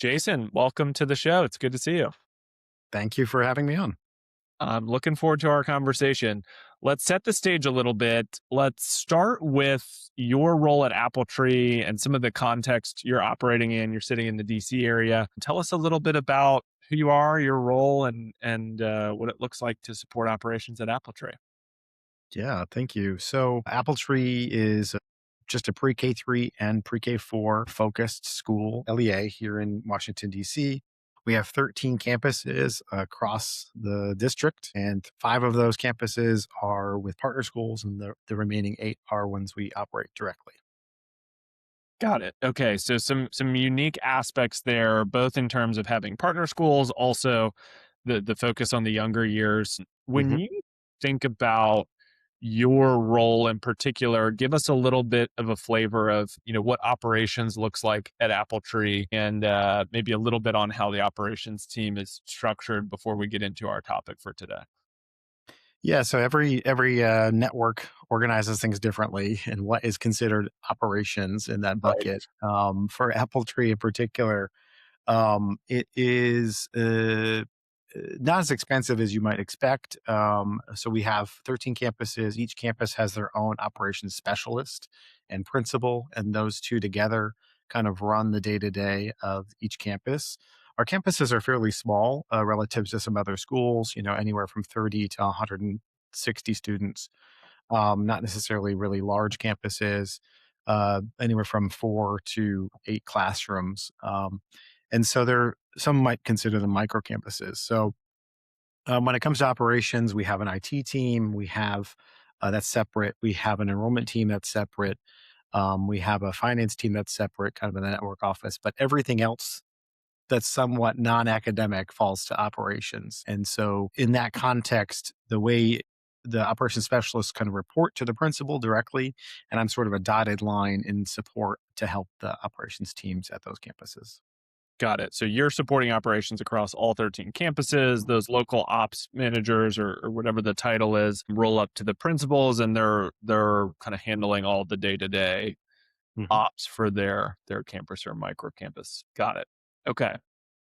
Jason, welcome to the show. It's good to see you. Thank you for having me on. I'm looking forward to our conversation. Let's set the stage a little bit. Let's start with your role at AppleTree and some of the context you're operating in. You're sitting in the DC area. Tell us a little bit about who you are, your role, and what it looks like to support operations at AppleTree. Yeah, thank you. So, AppleTree is just a pre-K 3 and pre-K 4 focused school, LEA, here in Washington, D.C. We have 13 campuses across the district, and five of those campuses are with partner schools, and the remaining eight are ones we operate directly. Got it. Okay, so some unique aspects there, both in terms of having partner schools, also the focus on the younger years. When Mhm. you think about your role in particular, give us a little bit of a flavor of what operations looks like at AppleTree, and maybe a little bit on how the operations team is structured before we get into our topic for today. Yeah, so every network organizes things differently, and what is considered operations in that Right. bucket. For AppleTree in particular, it is not as expensive as you might expect. So we have 13 campuses. Each campus has their own operations specialist and principal, and those two together kind of run the day to day of each campus. Our campuses are fairly small relative to some other schools, anywhere from 30 to 160 students, not necessarily really large campuses, anywhere from 4 to 8 classrooms. And so some might consider them micro campuses. So when it comes to operations, we have an IT team, we have that's separate, we have an enrollment team that's separate, we have a finance team that's separate, kind of in the network office, but everything else that's somewhat non-academic falls to operations. And so in that context, the way the operations specialists kind of report to the principal directly, and I'm sort of a dotted line in support to help the operations teams at those campuses. Got it. So you're supporting operations across all 13 campuses. Those local ops managers or whatever the title is roll up to the principals, and they're kind of handling all the day to day Mhm. ops for their campus or micro campus. Got it. Okay.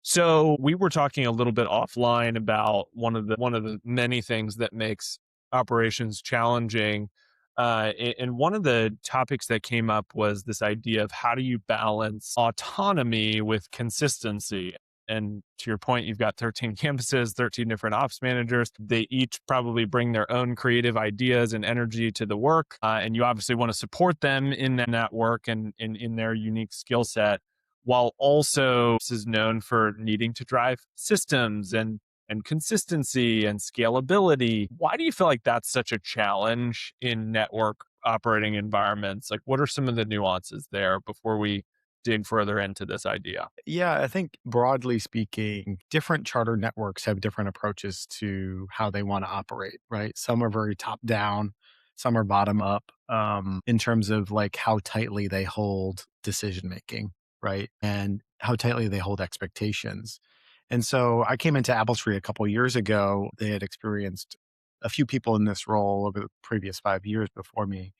So we were talking a little bit offline about one of the many things that makes operations challenging. And one of the topics that came up was this idea of how do you balance autonomy with consistency. And to your point, you've got 13 campuses, 13 different ops managers. They each probably bring their own creative ideas and energy to the work. And you obviously want to support them in that work and in their unique skill set, while also this is known for needing to drive systems and consistency and scalability. Why do you feel like that's such a challenge in network operating environments? Like, what are some of the nuances there before we dig further into this idea? Yeah, I think broadly speaking, different charter networks have different approaches to how they want to operate, right? Some are very top down, some are bottom up, in terms of like how tightly they hold decision making, right? And how tightly they hold expectations. And so I came into AppleTree a couple years ago. They had experienced a few people in this role over the previous 5 years before me,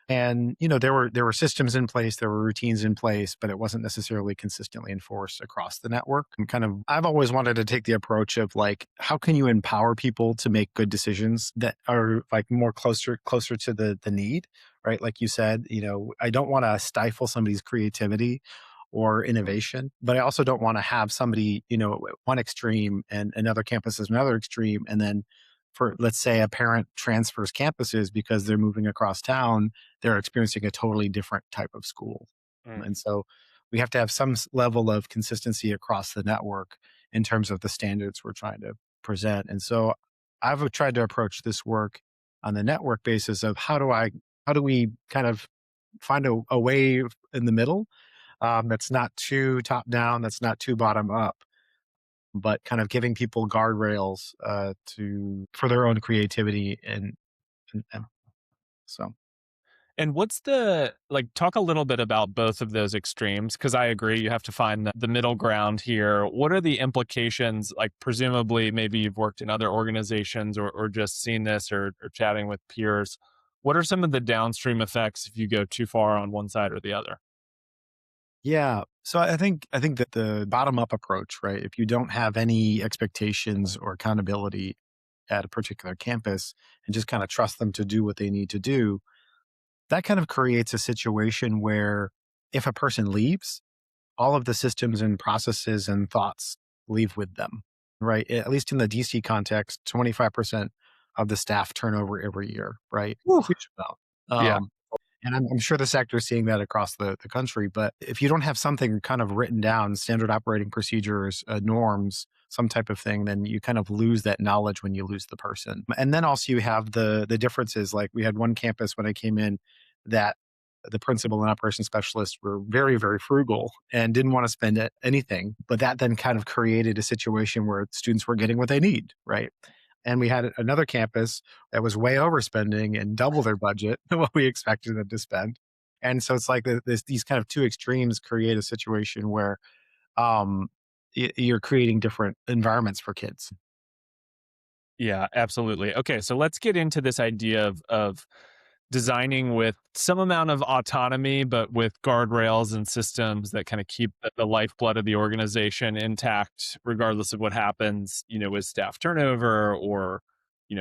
and, there were systems in place, there were routines in place, but it wasn't necessarily consistently enforced across the network. And I've always wanted to take the approach of like, how can you empower people to make good decisions that are like more closer to the need, right? Like you said, I don't want to stifle somebody's creativity or innovation, but I also don't want to have somebody, at one extreme and another campus is another extreme. And then for, let's say, a parent transfers campuses because they're moving across town, they're experiencing a totally different type of school. Mm. And so we have to have some level of consistency across the network in terms of the standards we're trying to present. And so I've tried to approach this work on the network basis of how do we kind of find a way in the middle, that's not too top down, that's not too bottom up, but kind of giving people guardrails to for their own creativity and so. And what's the like talk a little bit about both of those extremes, because I agree you have to find the middle ground here. What are the implications? Like, presumably maybe you've worked in other organizations or just seen this or chatting with peers. What are some of the downstream effects if you go too far on one side or the other? Yeah. So I think that the bottom up approach, right? If you don't have any expectations or accountability at a particular campus and just kind of trust them to do what they need to do, that kind of creates a situation where if a person leaves, all of the systems and processes and thoughts leave with them, right? At least in the DC context, 25% of the staff turnover every year, right? Whew. Huge amount. Yeah. And I'm sure the sector is seeing that across the country. But if you don't have something kind of written down, standard operating procedures, norms, some type of thing, then you kind of lose that knowledge when you lose the person. And then also you have the differences. Like we had one campus when I came in that the principal and operations specialists were very, very frugal and didn't want to spend anything. But that then kind of created a situation where students were getting what they need, right? And we had another campus that was way overspending and double their budget than what we expected them to spend. And so it's like these kind of two extremes create a situation where um, you're creating different environments for kids. Yeah, absolutely. Okay, so let's get into this idea of designing with some amount of autonomy, but with guardrails and systems that kind of keep the lifeblood of the organization intact, regardless of what happens, with staff turnover or,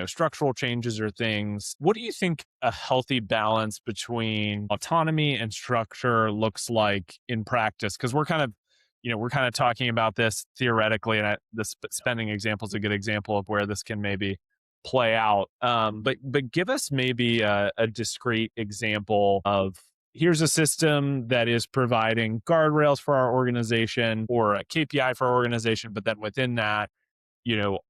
structural changes or things. What do you think a healthy balance between autonomy and structure looks like in practice? Because we're kind of talking about this theoretically, and the spending example is a good example of where this can maybe play out. But give us maybe a discrete example of here's a system that is providing guardrails for our organization or a KPI for our organization, but then within that, you know,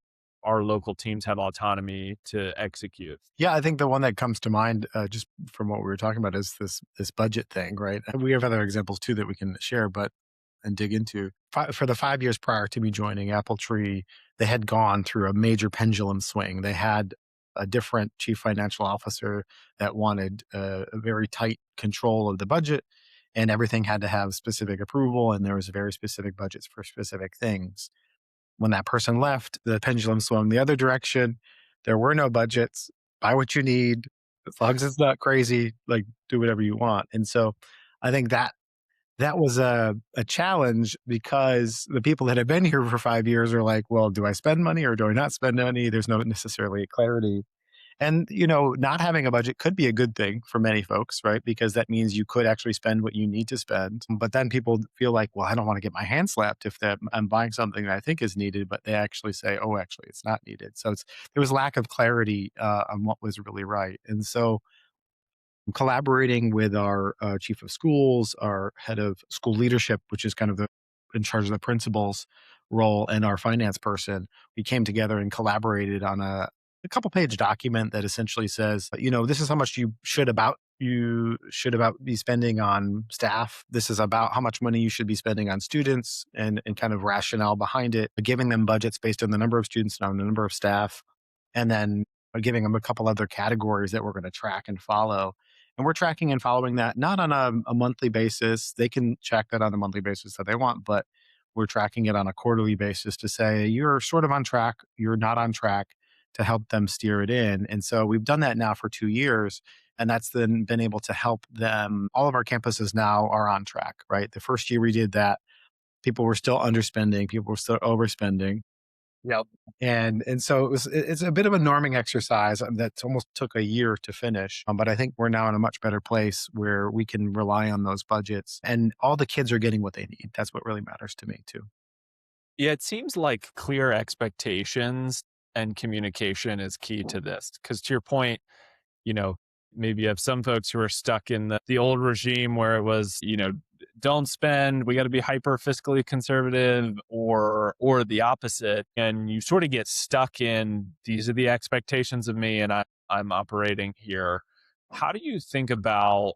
our local teams have autonomy to execute. Yeah, I think the one that comes to mind, just from what we were talking about, is this budget thing, right? And we have other examples too that we can share, but and dig into. For the 5 years prior to me joining AppleTree, they had gone through a major pendulum swing. They had a different chief financial officer that wanted a very tight control of the budget, and everything had to have specific approval, and there was very specific budgets for specific things. When that person left, the pendulum swung the other direction. There were no budgets. Buy what you need. As long as it's not crazy, like do whatever you want. And so I think that was a challenge because the people that have been here for 5 years are like, well, do I spend money or do I not spend money? There's no necessarily clarity. And, not having a budget could be a good thing for many folks, right? Because that means you could actually spend what you need to spend. But then people feel like, well, I don't want to get my hand slapped if I'm buying something that I think is needed, but they actually say, oh, actually, it's not needed. So there was lack of clarity on what was really right. And so collaborating with our chief of schools, our head of school leadership, which is kind of the in charge of the principal's role, and our finance person, we came together and collaborated on a couple page document that essentially says, this is how much you should about be spending on staff. This is about how much money you should be spending on students and kind of rationale behind it, giving them budgets based on the number of students and on the number of staff, and then giving them a couple other categories that we're going to track and follow. And we're tracking and following that not on a monthly basis. They can check that on the monthly basis that they want, but we're tracking it on a quarterly basis to say you're sort of on track, you're not on track, to help them steer it in. And so we've done that now for 2 years. And that's then been able to help them. All of our campuses now are on track, right? The first year we did that, people were still underspending, people were still overspending. Yep. And so it's a bit of a norming exercise that almost took a year to finish. But I think we're now in a much better place where we can rely on those budgets and all the kids are getting what they need. That's what really matters to me too. Yeah, it seems like clear expectations and communication is key to this. Because to your point, you know, maybe you have some folks who are stuck in the old regime where it was, don't spend, we got to be hyper fiscally conservative or the opposite. And you sort of get stuck in these are the expectations of me and I'm operating here. How do you think about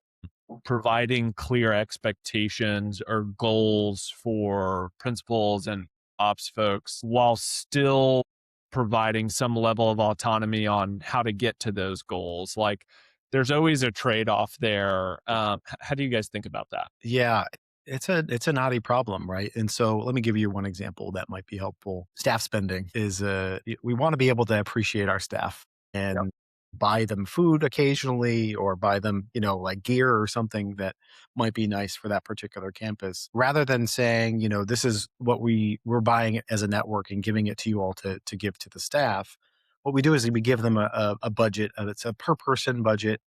providing clear expectations or goals for principals and ops folks while still providing some level of autonomy on how to get to those goals? Like, there's always a trade off there. How do you guys think about that? Yeah, it's a knotty problem, right? And so let me give you one example that might be helpful. Staff spending is we want to be able to appreciate our staff. Yep. And buy them food occasionally or buy them, like gear or something that might be nice for that particular campus, rather than saying, this is what we're buying it as a network and giving it to you all to give to the staff. What we do is we give them a budget. It's a per person budget,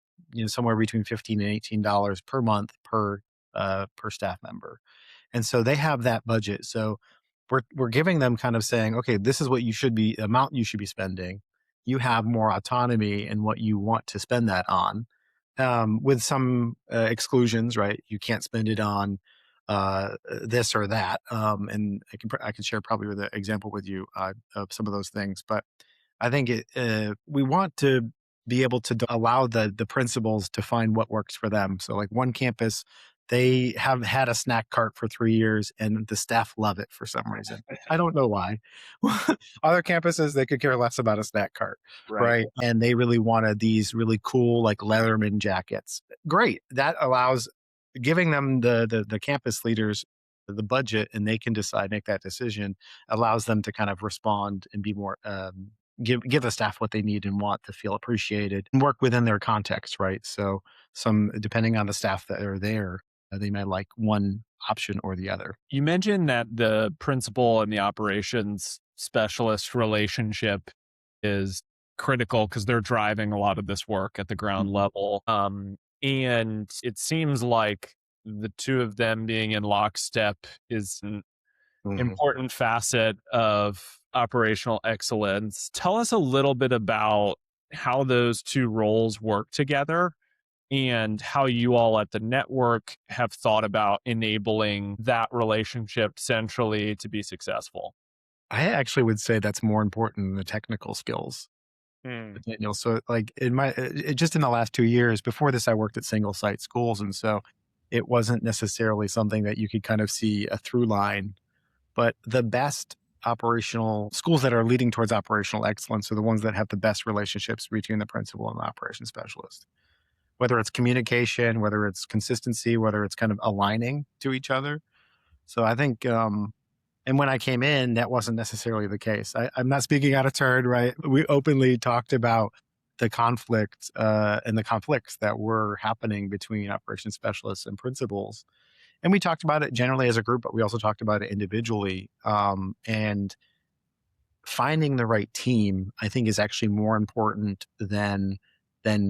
somewhere between $15 and $18 per month per staff member, and so they have that budget. So we're giving them kind of saying, okay, this is what amount you should be spending. You have more autonomy in what you want to spend that on, with some exclusions, right? You can't spend it on this or that, and I can share probably with an example with you of some of those things. But I think we want to be able to allow the principals to find what works for them. So, like one campus, they have had a snack cart for 3 years, and the staff love it for some reason. I don't know why. Other campuses, they could care less about a snack cart, Right. right? And they really wanted these really cool, like Leatherman jackets. Great. That allows giving them the campus leaders the budget, and they can make that decision, allows them to kind of respond and be more give the staff what they need and want to feel appreciated and work within their context, right? So some depending on the staff that are there, they might like one option or the other. You mentioned that the principal and the operations specialist relationship is critical because they're driving a lot of this work at the ground level. And it seems like the two of them being in lockstep is an Mhm. important facet of operational excellence. Tell us a little bit about how those two roles work together and how you all at the network have thought about enabling that relationship centrally to be successful. I actually would say that's more important than the technical skills, Hmm. Daniel. So, like just in the last 2 years, before this, I worked at single site schools, and so it wasn't necessarily something that you could kind of see a through line. But the best operational schools that are leading towards operational excellence are the ones that have the best relationships between the principal and the operations specialist. Whether it's communication, whether it's consistency, whether it's kind of aligning to each other. So I think, and when I came in, that wasn't necessarily the case. I'm not speaking out of turn, right? We openly talked about the conflict and the conflicts that were happening between operations specialists and principals. And we talked about it generally as a group, but we also talked about it individually. And finding the right team, I think, is actually more important than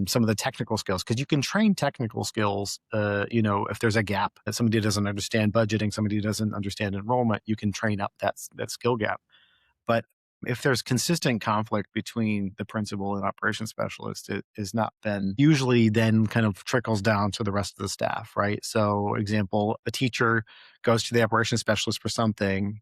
some of the technical skills, because you can train technical skills. If there's a gap that somebody doesn't understand budgeting, somebody doesn't understand enrollment, you can train up that skill gap. But if there's consistent conflict between the principal and operations specialist, it is not then usually then kind of trickles down to the rest of the staff, right? So, example, a teacher goes to the operations specialist for something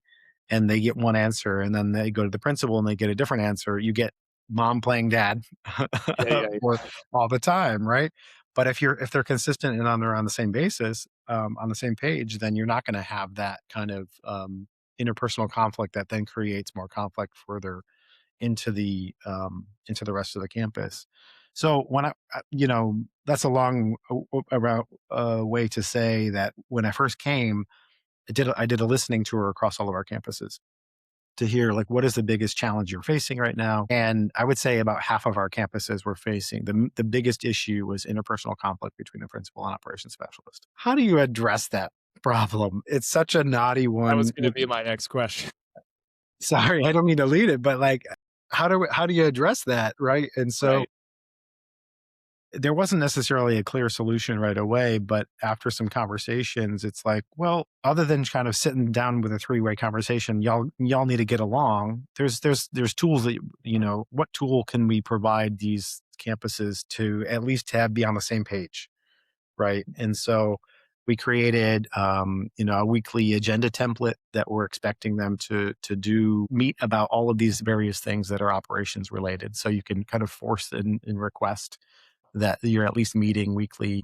and they get one answer, and then they go to the principal and they get a different answer. You get mom playing dad Yeah, yeah, for yeah. all the time, right? But if they're consistent and they're on the same basis, on the same page, then you're not going to have that kind of interpersonal conflict that then creates more conflict further into the rest of the campus. So when that's a long about way to say that when I first came, I did a listening tour across all of our campuses to hear, like, what is the biggest challenge you're facing right now. And I would say about half of our campuses were facing the biggest issue was interpersonal conflict between the principal and operations specialist. How do you address that problem? It's such a naughty That was one. going to be my next question. Sorry, I don't mean to lead it, but, like, how do you address that, right? And so Right. there wasn't necessarily a clear solution right away, but after some conversations, it's like, well, other than kind of sitting down with a three-way conversation, y'all need to get along. There's tools that, what tool can we provide these campuses to at least be on the same page, right? And so we created, a weekly agenda template that we're expecting them to do meet about all of these various things that are operations related. So you can kind of force and request that you're at least meeting weekly.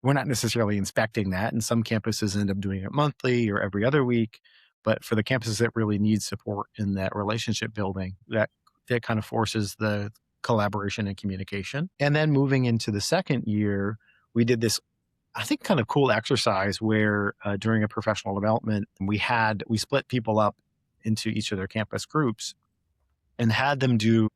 We're not necessarily inspecting that, and some campuses end up doing it monthly or every other week. But for the campuses that really need support in that relationship building, that kind of forces the collaboration and communication. And then moving into the second year, we did this, I think, kind of cool exercise where during a professional development, we split people up into each of their campus groups and had them do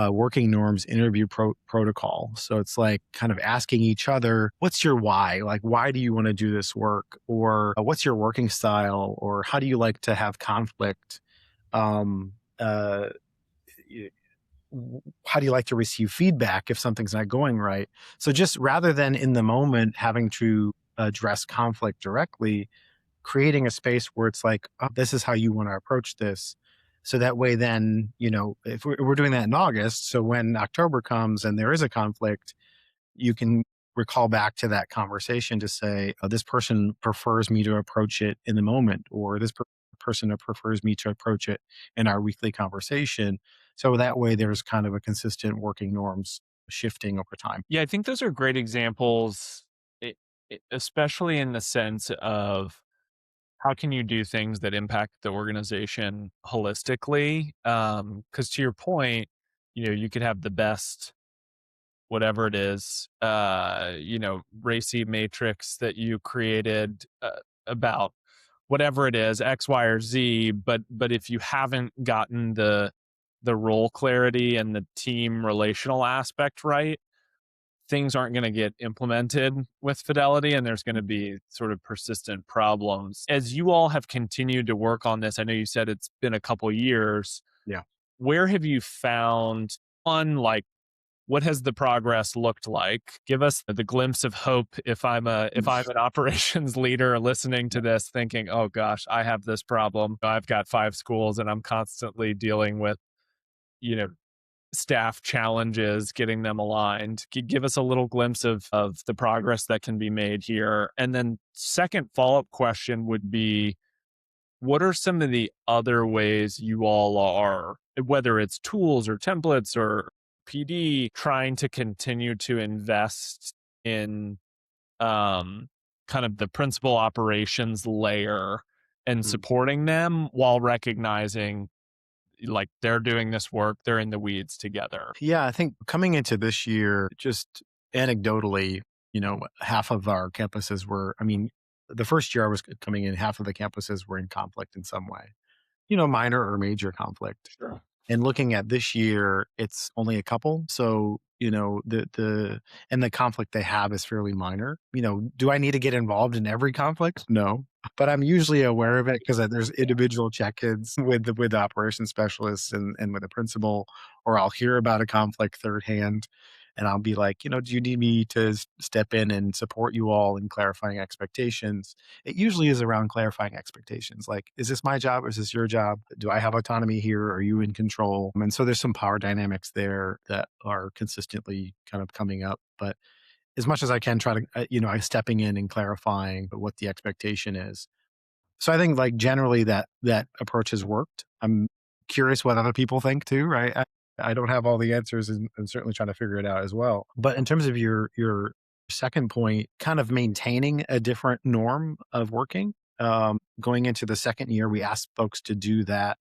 working norms interview protocol. So it's like kind of asking each other, what's your why? Like, why do you want to do this work? Or what's your working style? Or how do you like to have conflict? Um, uh, how do you like to receive feedback if something's not going right? So just rather than in the moment having to address conflict directly, creating a space where it's like, oh, this is how you want to approach this. So that way, then, if we're doing that in August, so when October comes and there is a conflict, you can recall back to that conversation to say, oh, this person prefers me to approach it in the moment, or this person prefers me to approach it in our weekly conversation. So that way, there's kind of a consistent working norms shifting over time. Yeah, I think those are great examples, especially in the sense of how can you do things that impact the organization holistically? Because to your point, you could have the best whatever it is, racy matrix that you created about whatever it is, X, Y, or Z. But if you haven't gotten the role clarity and the team relational aspect right, things aren't going to get implemented with fidelity, and there's going to be sort of persistent problems. As you all have continued to work on this, I know you said it's been a couple years. Yeah. Where have you found on like what has the progress looked like? Give us the glimpse of hope if I'm an operations leader listening to this thinking, "Oh gosh, I have this problem. I've got 5 schools and I'm constantly dealing with, you know, staff challenges, getting them aligned." Give us a little glimpse of the progress that can be made here. And then second follow-up question would be, what are some of the other ways you all are, whether it's tools or templates or PD, trying to continue to invest in kind of the principal operations layer and Mm. supporting them while recognizing like they're doing this work, they're in the weeds together. Yeah, I think coming into this year, just anecdotally, half of our campuses were, I mean, the first year I was coming in, half of the campuses were in conflict in some way, minor or major conflict. Sure. And looking at this year, it's only a couple. So, and the conflict they have is fairly minor. Do I need to get involved in every conflict? No. But I'm usually aware of it because there's individual check-ins with the operations specialists and with the principal, or I'll hear about a conflict third hand and I'll be like, do you need me to step in and support you all in clarifying expectations? It usually is around clarifying expectations. Like, is this my job? Or is this your job? Do I have autonomy here? Are you in control? And so there's some power dynamics there that are consistently kind of coming up. But as much as I can try to, I stepping in and clarifying what the expectation is. So I think like generally that approach has worked. I'm curious what other people think too, right? I don't have all the answers and certainly trying to figure it out as well. But in terms of your second point, kind of maintaining a different norm of working, going into the second year, we asked folks to do that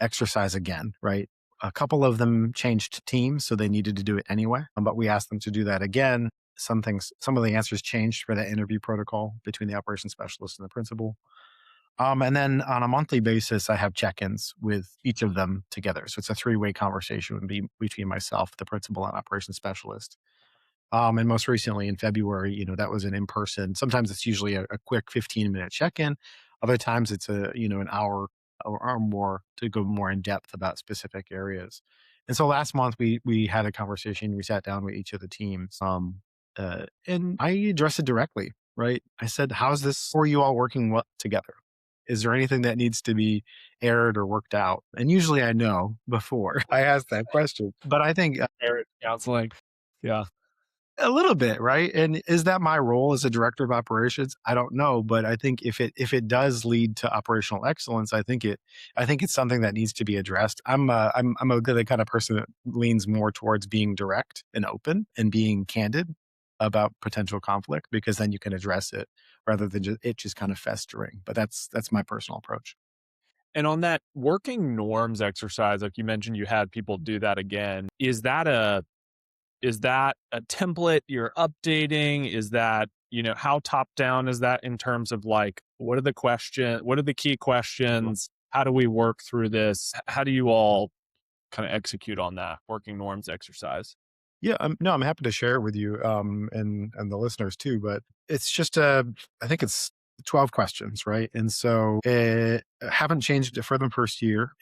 exercise again, right? A couple of them changed teams, so they needed to do it anyway. But we asked them to do that again. Some of the answers changed for that interview protocol between the operations specialist and the principal. And then on a monthly basis, I have check-ins with each of them together. So it's a three-way conversation between myself, the principal, and operations specialist. And most recently in February, that was an in-person. Sometimes it's usually a quick 15-minute check-in. Other times it's an hour or more to go more in depth about specific areas. And so last month we had a conversation. We sat down with each of the teams, and I addressed it directly. Right, I said, "How's this for you all working together? Is there anything that needs to be aired or worked out?" And usually I know before I ask that question. But I think Parent counseling. Yeah. a little bit, right? And is that my role as a director of operations? I don't know, but I think if it does lead to operational excellence, I think it's something that needs to be addressed. I'm the kind of person that leans more towards being direct and open and being candid about potential conflict because then you can address it rather than just kind of festering. But that's my personal approach. And on that working norms exercise, like you mentioned, you had people do that again. Is that a template you're updating? Is that, how top down is that in terms of like, what are the key questions? How do we work through this? How do you all kind of execute on that working norms exercise? Yeah, no, I'm happy to share with you, and the listeners too. But it's just, I think it's 12 questions, right? And so, haven't changed it for the first year.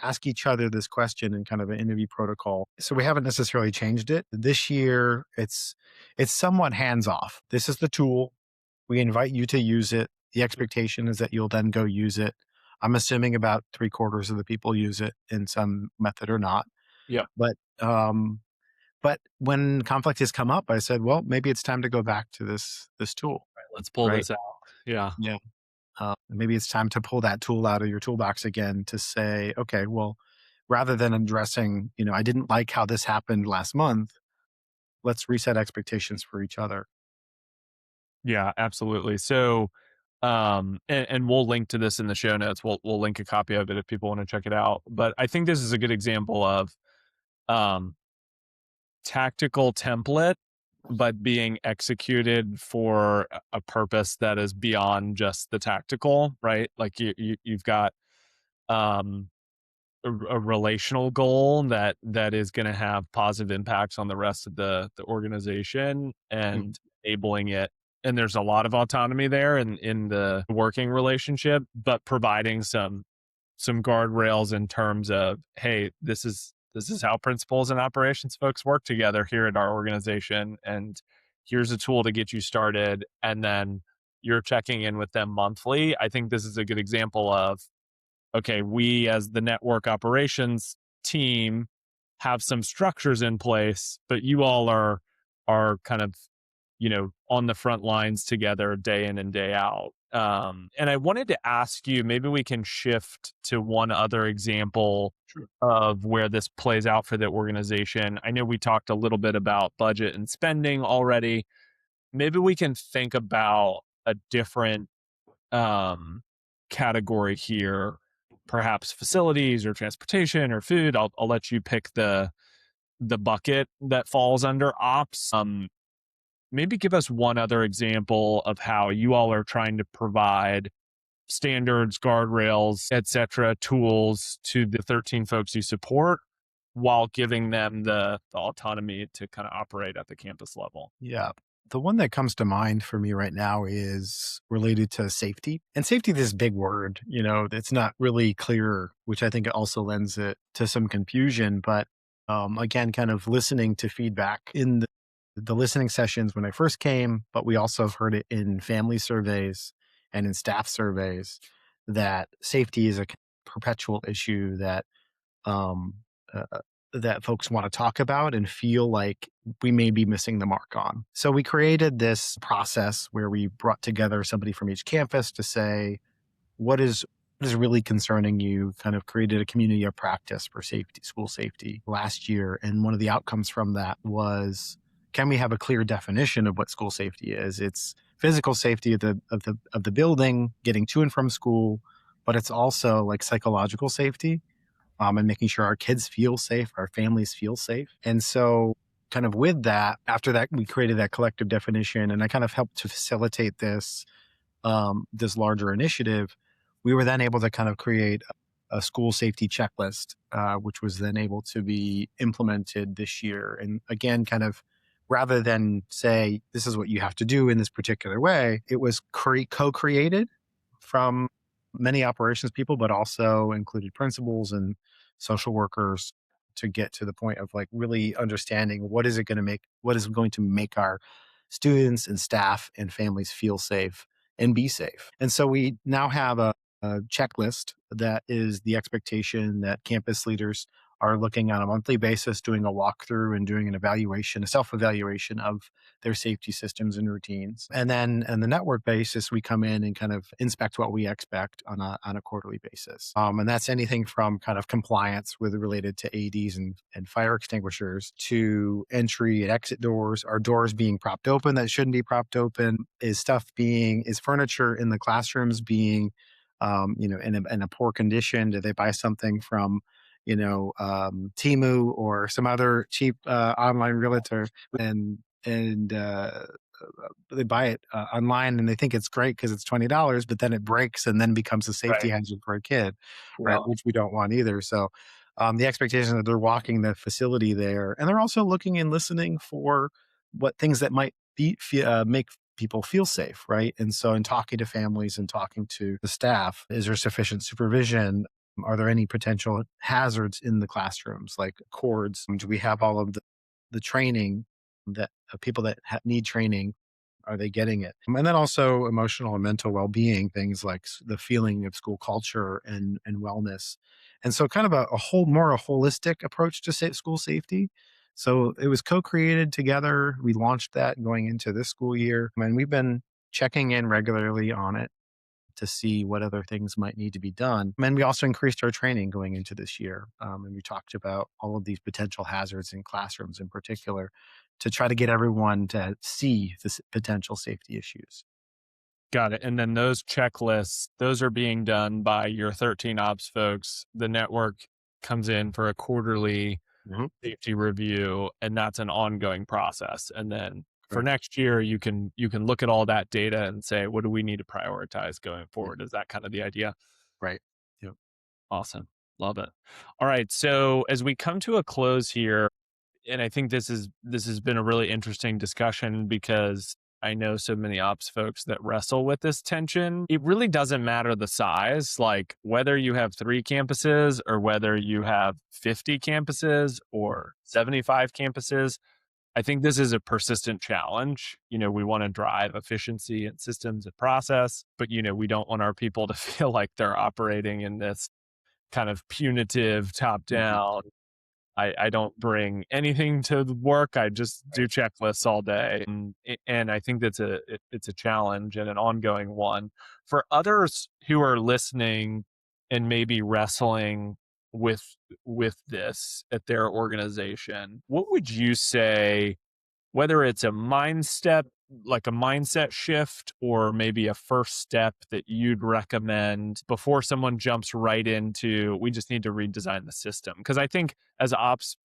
Ask each other this question in kind of an interview protocol. So we haven't necessarily changed it this year. It's somewhat hands off. This is the tool. We invite you to use it. The expectation is that you'll then go use it. I'm assuming about 3/4 of the people use it in some method or not. Yeah. But but when conflict has come up, I said, well, maybe it's time to go back to this tool, Let's pull right? this out. Yeah. Yeah. Maybe it's time to pull that tool out of your toolbox again to say, okay, well, rather than addressing, I didn't like how this happened last month. Let's reset expectations for each other. Yeah, absolutely. So, and we'll link to this in the show notes. We'll link a copy of it if people want to check it out. But I think this is a good example of um, tactical template, but being executed for a purpose that is beyond just the tactical, right? Like you've got um, a relational goal that is going to have positive impacts on the rest of the organization Mm, and enabling it. And there's a lot of autonomy there in the working relationship, but providing some guardrails in terms of, hey, this is how principals and operations folks work together here at our organization, and here's a tool to get you started, and then you're checking in with them monthly. I think this is a good example of, okay, we as the network operations team have some structures in place, but you all are kind of, on the front lines together day in and day out. And I wanted to ask you, maybe we can shift to one other example Sure. of where this plays out for the organization. I know we talked a little bit about budget and spending already. Maybe we can think about a different um, category here, perhaps facilities or transportation or food. I'll let you pick the bucket that falls under ops. Maybe give us one other example of how you all are trying to provide standards, guardrails, etc., tools to the 13 folks you support while giving them the autonomy to kind of operate at the campus level. Yeah. The one that comes to mind for me right now is related to safety. And safety, this big word, it's not really clear, which I think also lends it to some confusion. But again, kind of listening to feedback in the listening sessions when I first came, but we also have heard it in family surveys and in staff surveys that safety is a perpetual issue um, uh, that folks want to talk about and feel like we may be missing the mark on. So we created this process where we brought together somebody from each campus to say, what is really concerning you, kind of created a community of practice for safety, school safety last year. And one of the outcomes from that was, can we have a clear definition of what school safety is? It's physical safety of the building, getting to and from school, but it's also like psychological safety, and making sure our kids feel safe, our families feel safe. And so, kind of with that, after that, we created that collective definition, and I kind of helped to facilitate this larger initiative. We were then able to kind of create a school safety checklist, which was then able to be implemented this year. And again, kind of rather than say this is what you have to do in this particular way, it was co-created from many operations people, but also included principals and social workers to get to the point of like really understanding what is going to make our students and staff and families feel safe and be safe. And so we now have a checklist that is the expectation that campus leaders are looking on a monthly basis, doing a walkthrough and doing an evaluation, a self evaluation of their safety systems and routines. And then on the network basis, we come in and kind of inspect what we expect on a quarterly basis. And that's anything from kind of compliance with related to ADs and fire extinguishers to entry and exit doors. Are doors being propped open that shouldn't be propped open? Is furniture in the classrooms being in a poor condition? Did they buy something from, Timu or some other cheap online realtor, and they buy it online and they think it's great because it's $20, but then it breaks and then becomes a safety Right. hazard for a kid, right? Well, Which we don't want either. So The expectation that they're walking the facility there, and they're also looking and listening for what things that might make people feel safe, right? And so, in talking to families and talking to the staff, is there sufficient supervision? Are there any potential hazards in the classrooms, like cords? Do we have all of the training that people that need training, are they getting it? And then also emotional and mental well-being, things like the feeling of school culture and wellness. And so kind of a whole more a holistic approach to school safety. So it was co-created together. We launched that going into this school year, and we've been checking in regularly on it to see what other things might need to be done. And we also increased our training going into this year. And we talked about all of these potential hazards in classrooms in particular to try to get everyone to see the potential safety issues. Got it. And then those checklists, those are being done by your 13 ops folks. The network comes in for a quarterly Mhm. safety review, and that's an ongoing process. And then for Correct. next year, you can look at all that data and say, what do we need to prioritize going Yeah. forward? Is that kind of the idea? Right. Yep. Awesome. Love it. All right. So as we come to a close here, and I think this has been a really interesting discussion because I know so many ops folks that wrestle with this tension. It really doesn't matter the size, like whether you have 3 campuses or whether you have 50 campuses or 75 campuses. I think this is a persistent challenge. We want to drive efficiency and systems and process, but we don't want our people to feel like they're operating in this kind of punitive top Mhm. down. I don't bring anything to the work. I just do Right. checklists all day, and I think it's a challenge and an ongoing one for others who are listening and maybe wrestling with with this at their organization. What would you say, whether it's a mindset shift, or maybe a first step that you'd recommend before someone jumps right into, we just need to redesign the system? Because I think as ops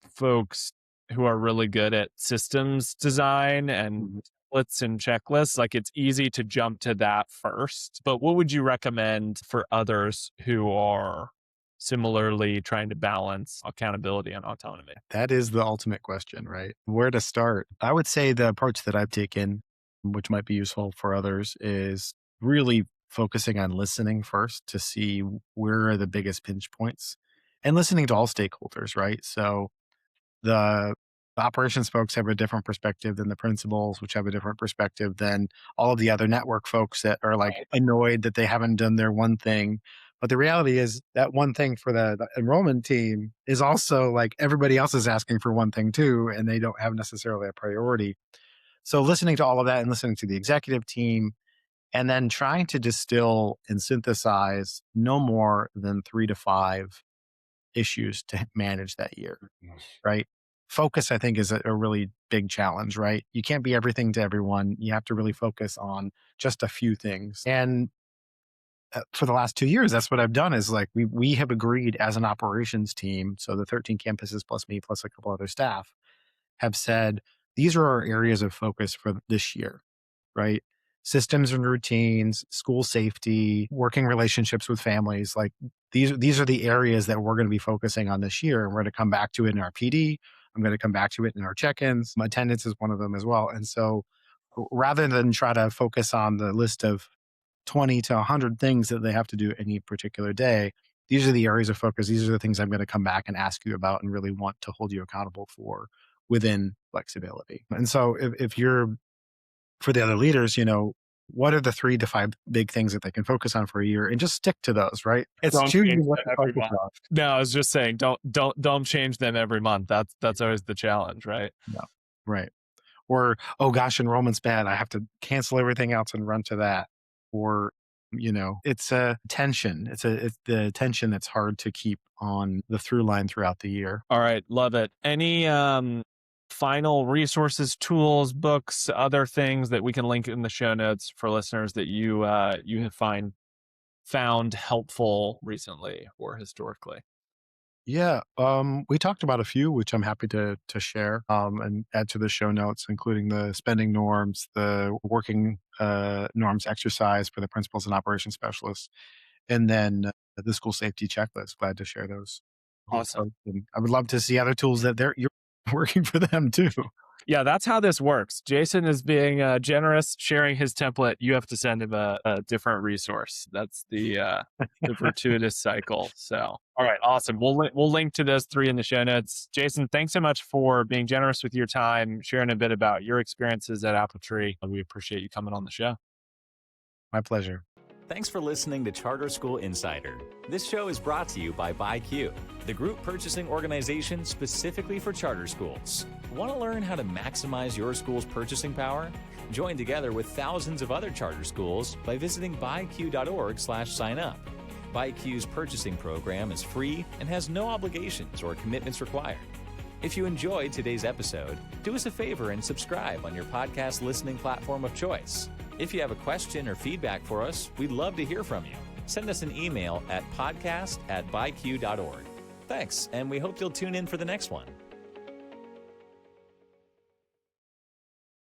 folks who are really good at systems design and Mhm. templates and checklists, like it's easy to jump to that first. But what would you recommend for others who are similarly trying to balance accountability and autonomy? That is the ultimate question, right? Where to start? I would say the approach that I've taken, which might be useful for others, is really focusing on listening first to see where are the biggest pinch points and listening to all stakeholders, right? So the operations folks have a different perspective than the principals, which have a different perspective than all of the other network folks that are like annoyed that they haven't done their one thing. But the reality is that one thing for the enrollment team is also like everybody else is asking for one thing too, and they don't have necessarily a priority. So listening to all of that and listening to the executive team, and then trying to distill and synthesize no more than 3 to 5 issues to manage that year, right? Focus, I think, is a really big challenge, right? You can't be everything to everyone. You have to really focus on just a few things. And for the last 2 years, that's what I've done. Is like we have agreed as an operations team. So the 13 campuses plus me plus a couple other staff have said these are our areas of focus for this year, right? Systems and routines, school safety, working relationships with families. Like these are the areas that we're going to be focusing on this year. And we're going to come back to it in our PD. I'm going to come back to it in our check-ins. My attendance is one of them as well. And so rather than try to focus on the list of 20 to 100 things that they have to do any particular day, these are the areas of focus. These are the things I'm going to come back and ask you about and really want to hold you accountable for within flexibility. And so if you're for the other leaders, what are the 3 to 5 big things that they can focus on for a year and just stick to those, right? It's Don't choosing change what them to every focus month. on. No, I was just saying, don't change them every month. That's always the challenge, right? Yeah. Right. Or, oh gosh, enrollment's bad. I have to cancel everything else and run to that. Or, it's a tension. It's the tension that's hard to keep on the through line throughout the year. All right, love it. Any final resources, tools, books, other things that we can link in the show notes for listeners that you have found helpful recently or historically? Yeah, we talked about a few, which I'm happy to share and add to the show notes, including the spending norms, the working norms exercise for the principals and operations specialists, and then the school safety checklist. Glad to share those with Awesome. folks. And I would love to see other tools that you're working for them too. Yeah, that's how this works. Jason is being generous, sharing his template. You have to send him a different resource. That's the fortuitous cycle. So, all right, awesome. We'll link to those three in the show notes. Jason, thanks so much for being generous with your time, sharing a bit about your experiences at AppleTree. We appreciate you coming on the show. My pleasure. Thanks for listening to Charter School Insider. This show is brought to you by BuyQ, the group purchasing organization specifically for charter schools. Want to learn how to maximize your school's purchasing power? Join together with thousands of other charter schools by visiting buyq.org/sign-up. BuyQ's purchasing program is free and has no obligations or commitments required. If you enjoyed today's episode, do us a favor and subscribe on your podcast listening platform of choice. If you have a question or feedback for us, we'd love to hear from you. Send us an email at podcast@buyq.org. Thanks, and we hope you'll tune in for the next one.